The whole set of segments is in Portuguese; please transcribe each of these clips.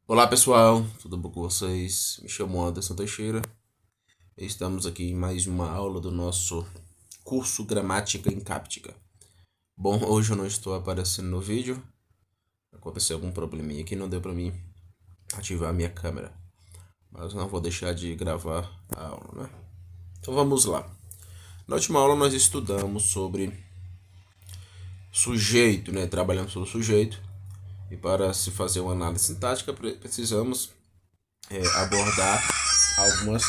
Olá pessoal, tudo bom com vocês? Me chamo Anderson Teixeira e estamos aqui em mais uma aula do nosso curso Gramática Incáptica. Bom, hoje eu não estou aparecendo no vídeo, aconteceu algum probleminha aqui, não deu para mim ativar a minha câmera, mas não vou deixar de gravar a aula, né? Então vamos lá. Na última aula nós estudamos sobre sujeito, né? Trabalhamos sobre o sujeito e para se fazer uma análise sintática precisamos abordar algumas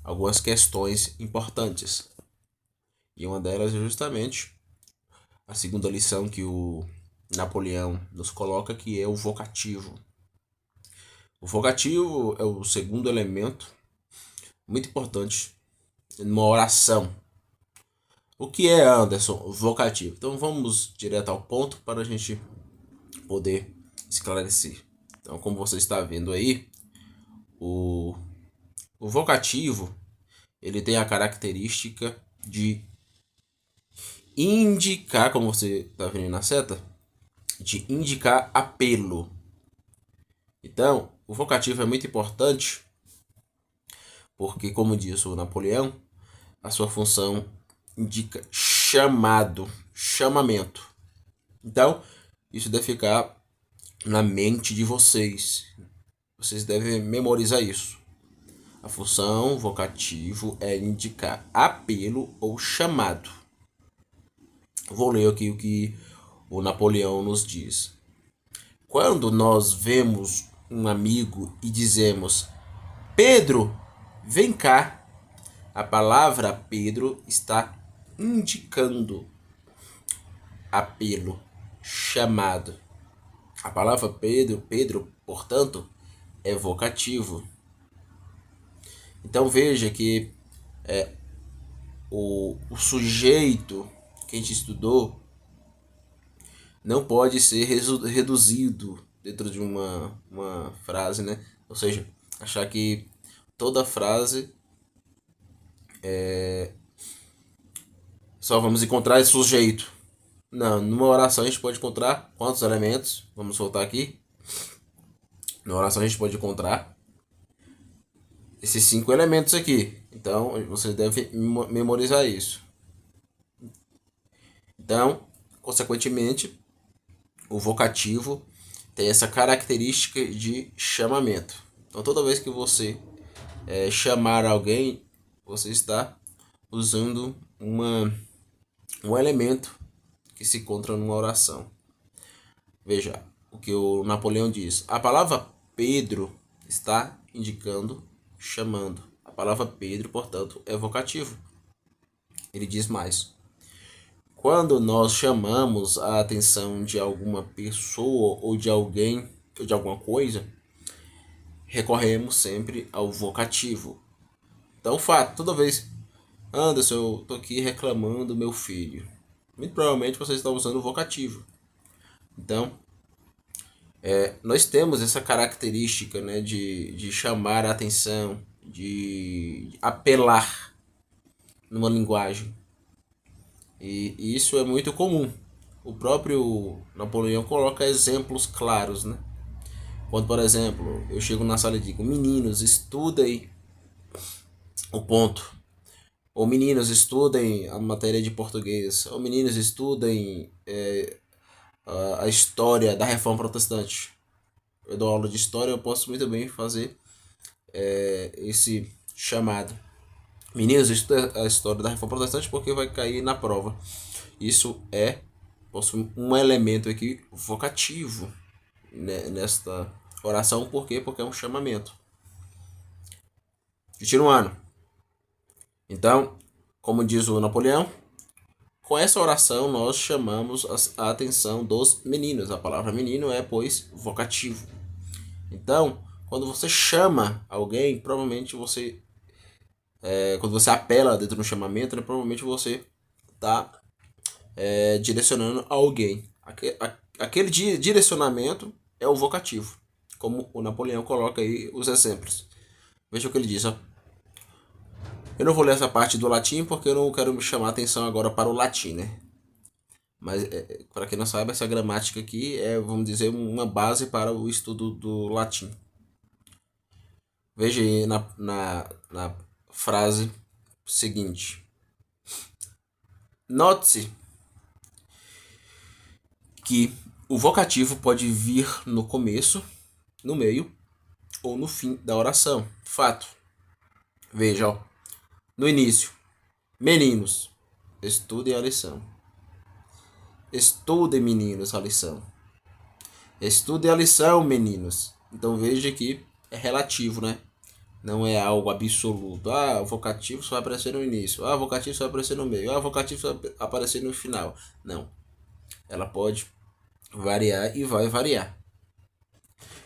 algumas questões importantes. E uma delas é justamente a segunda lição que o Napoleão nos coloca, que é o vocativo. O vocativo é o segundo elemento muito importante numa oração. O que é, Anderson, vocativo? Então vamos direto ao ponto para a gente poder esclarecer. Então, como você está vendo aí, o, o vocativo ele tem a característica de indicar, como você está vendo na seta, de indicar apelo. Então, o vocativo é muito importante porque, como diz o Napoleão, a sua função indica chamado, chamamento. Então, isso deve ficar na mente de vocês. Vocês devem memorizar isso. A função vocativo é indicar apelo ou chamado. Vou ler aqui o que o Napoleão nos diz. Quando nós vemos um amigo e dizemos: Pedro, vem cá. A palavra Pedro está indicando apelo, chamado. A palavra Pedro, portanto, é vocativo. Então veja que o sujeito que a gente estudou não pode ser reduzido dentro de uma frase, né? Ou seja, achar que toda frase só vamos encontrar esse sujeito. Não, numa oração a gente pode encontrar quantos elementos? Vamos voltar aqui. Na oração a gente pode encontrar esses 5 elementos aqui. Então você deve memorizar isso. Então, consequentemente, o vocativo tem essa característica de chamamento. Então toda vez que você chamar alguém, você está usando um elemento que se encontra numa oração. Veja o que o Napoleão diz. A palavra Pedro está indicando chamando. A palavra Pedro, portanto, é vocativo. Ele diz mais. Quando nós chamamos a atenção de alguma pessoa ou de alguém ou de alguma coisa, recorremos sempre ao vocativo. Então, fato, toda vez, Anderson, eu tô aqui reclamando do meu filho. Muito provavelmente você está usando o vocativo. Então, nós temos essa característica, né, de chamar a atenção, de apelar numa linguagem. E isso é muito comum. O próprio Napoleão coloca exemplos claros, né? Quando, por exemplo, eu chego na sala e digo: meninos, estudem o ponto. Ou meninos, estudem a matéria de português. Ou meninos, estudem a história da Reforma Protestante. Eu dou aula de história, eu posso muito bem fazer esse chamado. Meninos, estudem a história da Reforma Protestante porque vai cair na prova. Isso possui um elemento aqui vocativo, né, nesta oração. Por quê? Porque é um chamamento. Continuando. Então, como diz o Napoleão, com essa oração nós chamamos a atenção dos meninos. A palavra menino é, pois, vocativo. Então, quando você chama alguém, provavelmente quando você apela dentro do chamamento, né, provavelmente você está direcionando a alguém. Aquele direcionamento é o vocativo, como o Napoleão coloca aí os exemplos. Veja o que ele diz, ó. Eu não vou ler essa parte do latim porque eu não quero me chamar a atenção agora para o latim, né? Mas, para quem não sabe, essa gramática aqui é, vamos dizer, uma base para o estudo do latim. Veja aí na frase seguinte. Note-se que o vocativo pode vir no começo, no meio ou no fim da oração. Fato. Veja, ó. No início. Meninos, estudem a lição. Estudem, meninos, a lição. Estudem a lição, meninos. Então veja que é relativo, né? Não é algo absoluto. Ah, o vocativo só vai aparecer no início. Ah, o vocativo só vai aparecer no meio. Ah, o vocativo só vai aparecer no final. Não. Ela pode variar e vai variar.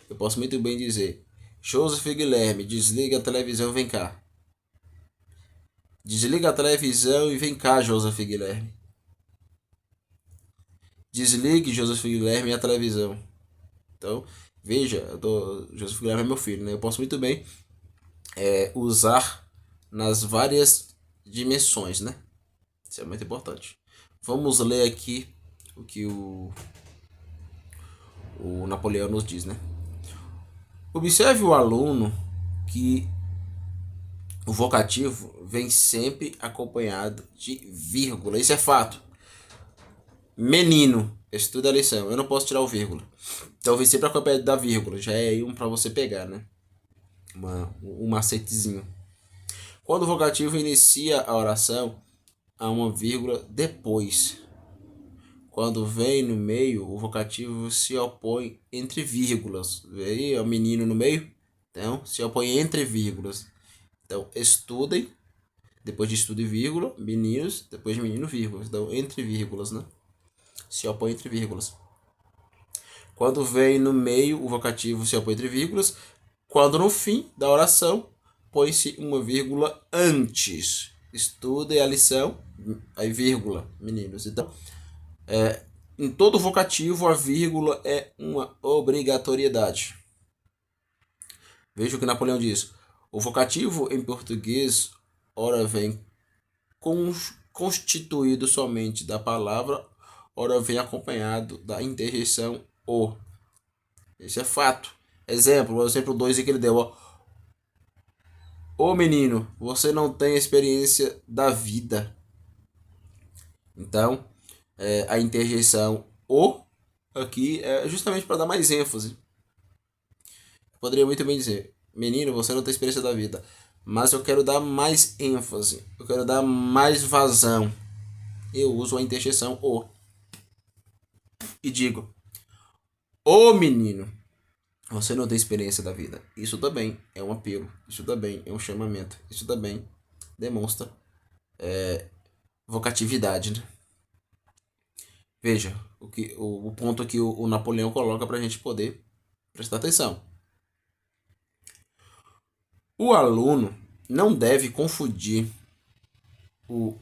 Eu posso muito bem dizer: Joseph Guilherme, desliga a televisão, vem cá. Desliga a televisão e vem cá, Joseph Guilherme. Desligue, Joseph Guilherme, a televisão. Então, veja, Joseph Guilherme é meu filho, né? Eu posso muito bem usar nas várias dimensões, né? Isso é muito importante. Vamos ler aqui o que o Napoleão nos diz, né? Observe o aluno que o vocativo vem sempre acompanhado de vírgula. Isso é fato. Menino, estuda a lição. Eu não posso tirar o vírgula. Então vem sempre acompanhado da vírgula. Já é aí um para você pegar, né? Um macetezinho. Quando o vocativo inicia a oração, há uma vírgula depois. Quando vem no meio, o vocativo se opõe entre vírgulas. Vê aí, o menino no meio? Então, se opõe entre vírgulas. Então, estudem, depois de estudo e vírgula, meninos, depois de menino, vírgulas. Então, entre vírgulas, né? Se opõe entre vírgulas. Quando vem no meio, o vocativo se opõe entre vírgulas. Quando no fim da oração, põe-se uma vírgula antes. Estudem a lição, aí vírgula, meninos. Então, em todo vocativo, a vírgula é uma obrigatoriedade. Veja o que Napoleão diz. O vocativo em português, ora vem constituído somente da palavra, ora vem acompanhado da interjeição o. Esse é fato. Exemplo, o exemplo 2 que ele deu. Ó. Ô menino, você não tem experiência da vida. Então, a interjeição o aqui é justamente para dar mais ênfase. Poderia muito bem dizer, menino, você não tem experiência da vida, mas eu quero dar mais ênfase, eu quero dar mais vazão. Eu uso a interjeição o e digo, ô menino, você não tem experiência da vida. Isso também é um apelo, isso também é um chamamento, isso também demonstra vocatividade. Né? Veja o ponto que o Napoleão coloca para a gente poder prestar atenção. O aluno não deve confundir o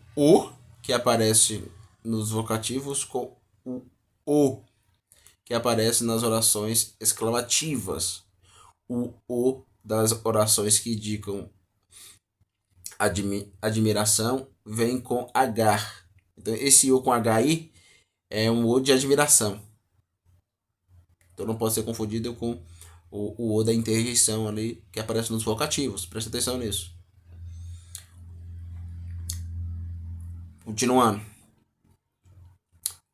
que aparece nos vocativos com o que aparece nas orações exclamativas. O das orações que indicam admiração vem com H. Então, esse o com H aí é um o de admiração. Então, não pode ser confundido com o da interjeição ali que aparece nos vocativos. Presta atenção nisso. Continuando.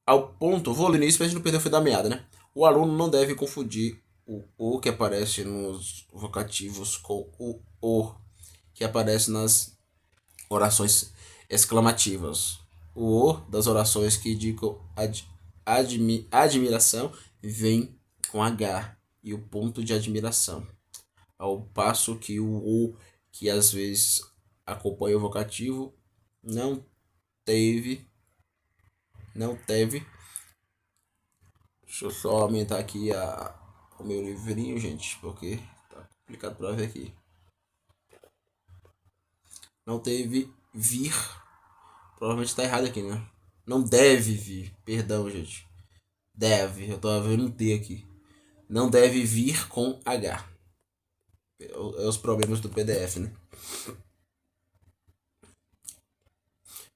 Ao ponto, vou ler nisso para a gente não perder o fio da meada, né? O aluno não deve confundir o que aparece nos vocativos com o que aparece nas orações exclamativas. O das orações que indicam admiração vem com H e o ponto de admiração. Ao passo que o que às vezes acompanha o vocativo não teve. Deixa eu só aumentar aqui o meu livrinho, gente, porque tá complicado para ver aqui. Não teve vir. Provavelmente tá errado aqui, né? Não deve vir. Perdão, gente. Deve. Eu tô vendo um T aqui. Não deve vir com H. É os problemas do PDF, né?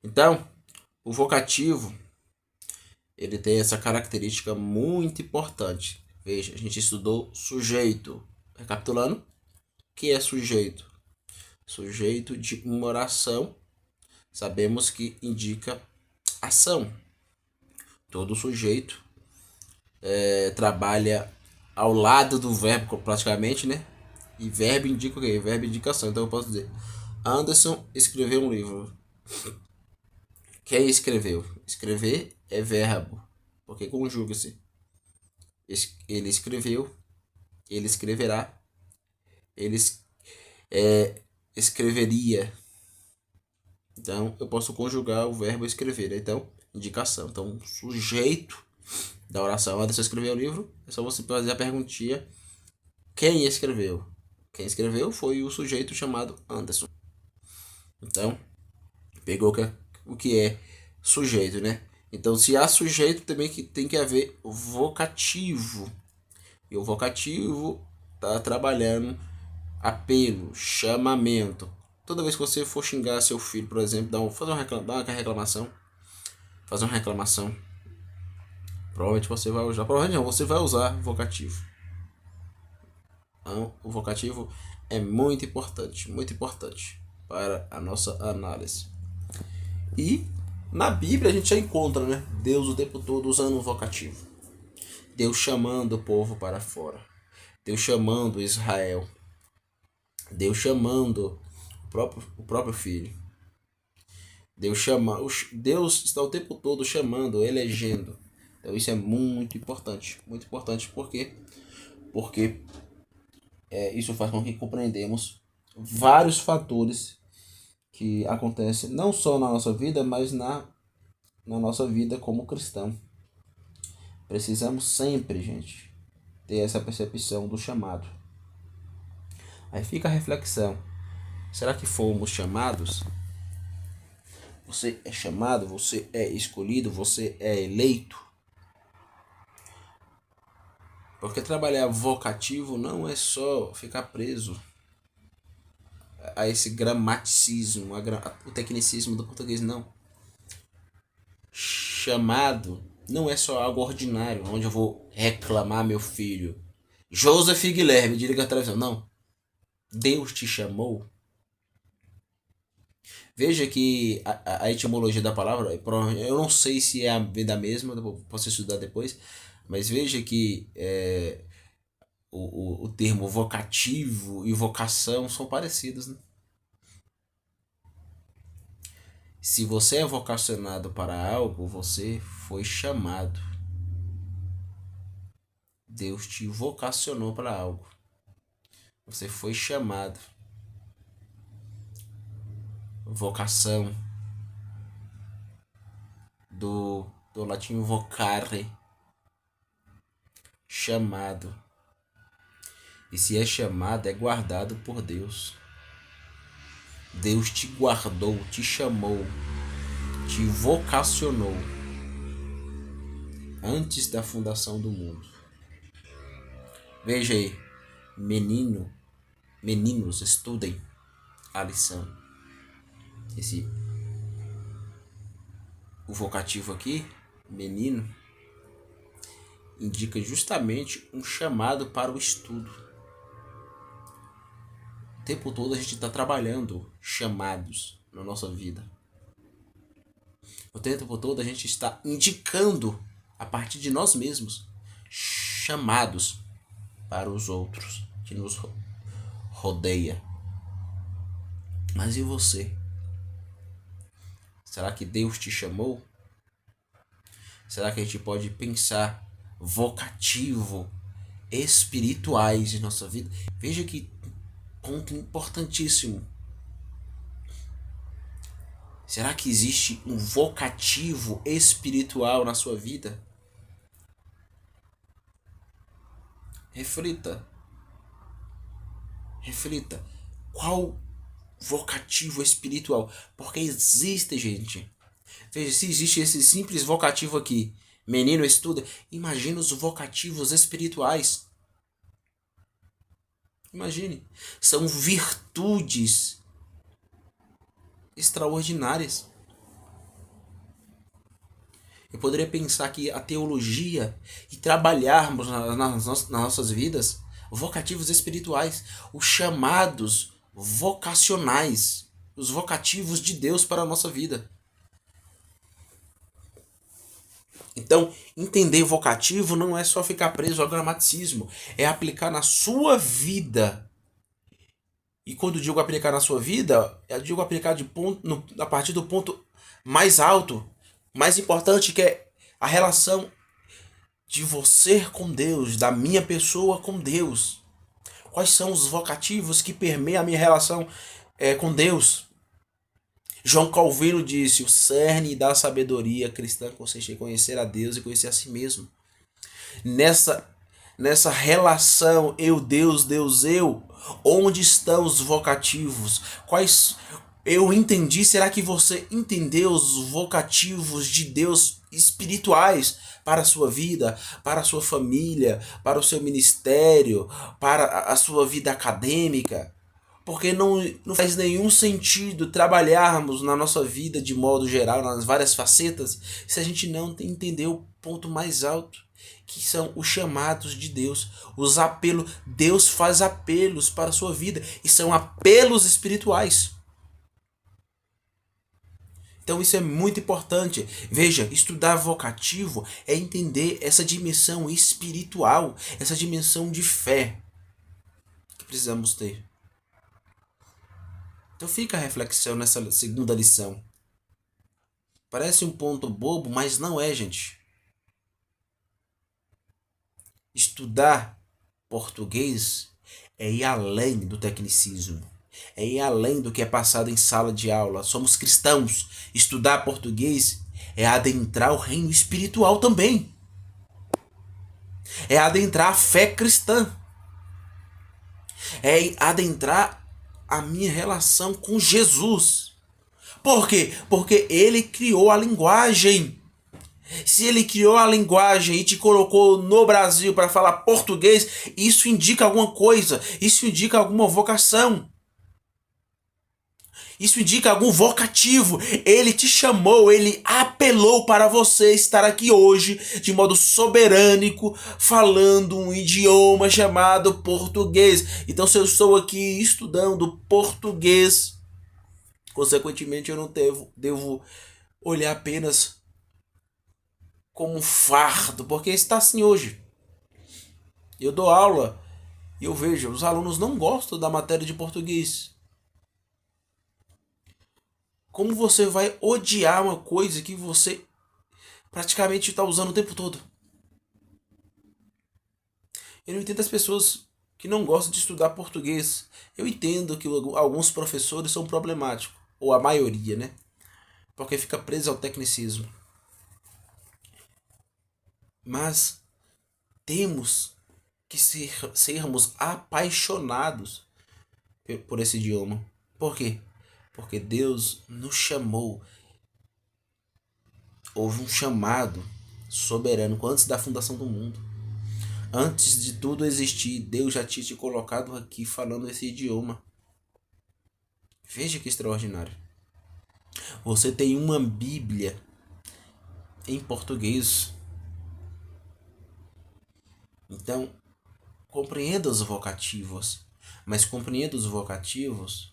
Então, o vocativo ele tem essa característica muito importante. Veja, a gente estudou sujeito. Recapitulando, o que é sujeito? Sujeito de uma oração, sabemos que indica ação. Todo sujeito trabalha ao lado do verbo praticamente, né? E verbo indica o quê? Verbo indica ação. Então eu posso dizer, Anderson escreveu um livro. Quem escreveu? Escrever é verbo, porque conjuga-se. Ele escreveu, ele escreverá, ele escreveria. Então eu posso conjugar o verbo escrever. Então, indicação. Então, sujeito da oração. Antes de você escrever o livro, é só você fazer a perguntinha: quem escreveu? Quem escreveu foi o sujeito chamado Anderson. Então, pegou o que é sujeito, né? Então, se há sujeito, também que tem que haver vocativo. E o vocativo está trabalhando apelo, chamamento. Toda vez que você for xingar seu filho, por exemplo, dá uma reclamação, fazer uma reclamação, provavelmente você vai usar, provavelmente não, você vai usar vocativo. Então, o vocativo é muito importante para a nossa análise. E na Bíblia a gente já encontra, né, Deus o tempo todo usando o vocativo. Deus chamando o povo para fora. Deus chamando Israel. Deus chamando o próprio filho. Deus está o tempo todo chamando, elegendo. Então isso é muito importante. Muito importante porque isso faz com que compreendamos vários fatores que acontecem não só na nossa vida, mas na nossa vida como cristão. Precisamos sempre, gente, ter essa percepção do chamado. Aí fica a reflexão. Será que fomos chamados? Você é chamado, você é escolhido, você é eleito. Porque trabalhar vocativo não é só ficar preso a esse gramaticismo, o tecnicismo do português, não. Chamado não é só algo ordinário, onde eu vou reclamar meu filho. Joseph Guilherme, diga a televisão. Não. Deus te chamou. Veja que a etimologia da palavra, eu não sei se é a da mesma, posso estudar depois, mas veja que o termo vocativo e vocação são parecidos, né? Se você é vocacionado para algo, você foi chamado. Deus te vocacionou para algo. Você foi chamado. Vocação do latim vocare, chamado. E se é chamado, é guardado por Deus. Deus te guardou, te chamou, te vocacionou antes da fundação do mundo. Veja aí, meninos, estudem a lição. O vocativo aqui, menino, indica justamente um chamado para o estudo. O tempo todo a gente está trabalhando chamados na nossa vida. O tempo todo a gente está indicando, a partir de nós mesmos, chamados para os outros que nos rodeia. Mas e você? Será que Deus te chamou? Será que a gente pode pensar vocativo, espirituais em nossa vida? Veja que ponto importantíssimo. Será que existe um vocativo espiritual na sua vida? Reflita. Reflita. Qual vocativo espiritual? Porque existe, gente. Veja, se existe esse simples vocativo aqui, menino estuda, imagina os vocativos espirituais. Imagine. São virtudes extraordinárias. Eu poderia pensar que a teologia e trabalharmos nas nossas vidas vocativos espirituais, os chamados vocacionais, os vocativos de Deus para a nossa vida. Então, entender vocativo não é só ficar preso ao gramaticismo, é aplicar na sua vida. E quando digo aplicar na sua vida, eu digo aplicar a partir do ponto mais alto, mais importante, que é a relação de você com Deus, da minha pessoa com Deus. Quais são os vocativos que permeiam a minha relação com Deus? João Calvino disse: o cerne da sabedoria cristã consiste em conhecer a Deus e conhecer a si mesmo. Nessa relação eu, Deus, eu, onde estão os vocativos? Quais eu entendi? Será que você entendeu os vocativos de Deus espirituais para a sua vida, para a sua família, para o seu ministério, para a sua vida acadêmica? Porque não faz nenhum sentido trabalharmos na nossa vida de modo geral, nas várias facetas, se a gente não entender o ponto mais alto, que são os chamados de Deus, os apelos. Deus faz apelos para a sua vida, e são apelos espirituais. Então isso é muito importante. Veja, estudar vocativo é entender essa dimensão espiritual, essa dimensão de fé que precisamos ter. Então fica a reflexão nessa segunda lição. Parece um ponto bobo, mas não é, gente. Estudar português é ir além do tecnicismo. É ir além do que é passado em sala de aula. Somos cristãos. Estudar português é adentrar o reino espiritual também. É adentrar a fé cristã. É adentrar a minha relação com Jesus. Por quê? Porque ele criou a linguagem. Se ele criou a linguagem e te colocou no Brasil para falar português, isso indica alguma coisa. Isso indica alguma vocação. Isso indica algum vocativo. Ele te chamou, ele apelou para você estar aqui hoje de modo soberânico, falando um idioma chamado português. Então, se eu estou aqui estudando português, consequentemente eu não devo olhar apenas como um fardo, porque está assim hoje. Eu dou aula e eu vejo, os alunos não gostam da matéria de português. Como você vai odiar uma coisa que você praticamente está usando o tempo todo? Eu não entendo as pessoas que não gostam de estudar português. Eu entendo que alguns professores são problemáticos, ou a maioria, né? Porque fica preso ao tecnicismo. Mas temos que sermos apaixonados por esse idioma. Por quê? Porque Deus nos chamou. Houve um chamado soberano antes da fundação do mundo. Antes de tudo existir, Deus já tinha te colocado aqui falando esse idioma. Veja que extraordinário. Você tem uma Bíblia em português. Então, compreenda os vocativos. Mas compreenda os vocativos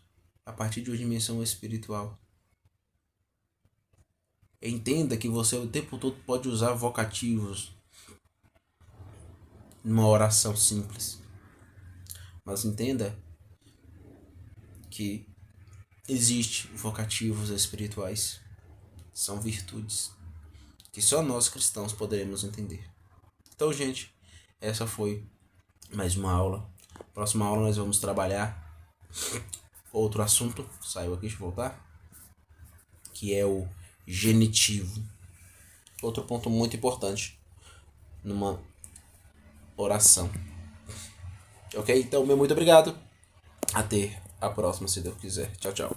a partir de uma dimensão espiritual. Entenda que você o tempo todo pode usar vocativos numa oração simples. Mas entenda que existe vocativos espirituais. São virtudes que só nós cristãos poderemos entender. Então, gente, essa foi mais uma aula. Próxima aula nós vamos trabalhar outro assunto. Saiu aqui, deixa eu voltar. Que é o genitivo. Outro ponto muito importante numa oração. Ok? Então, meu muito obrigado. Até a próxima, se Deus quiser. Tchau, tchau.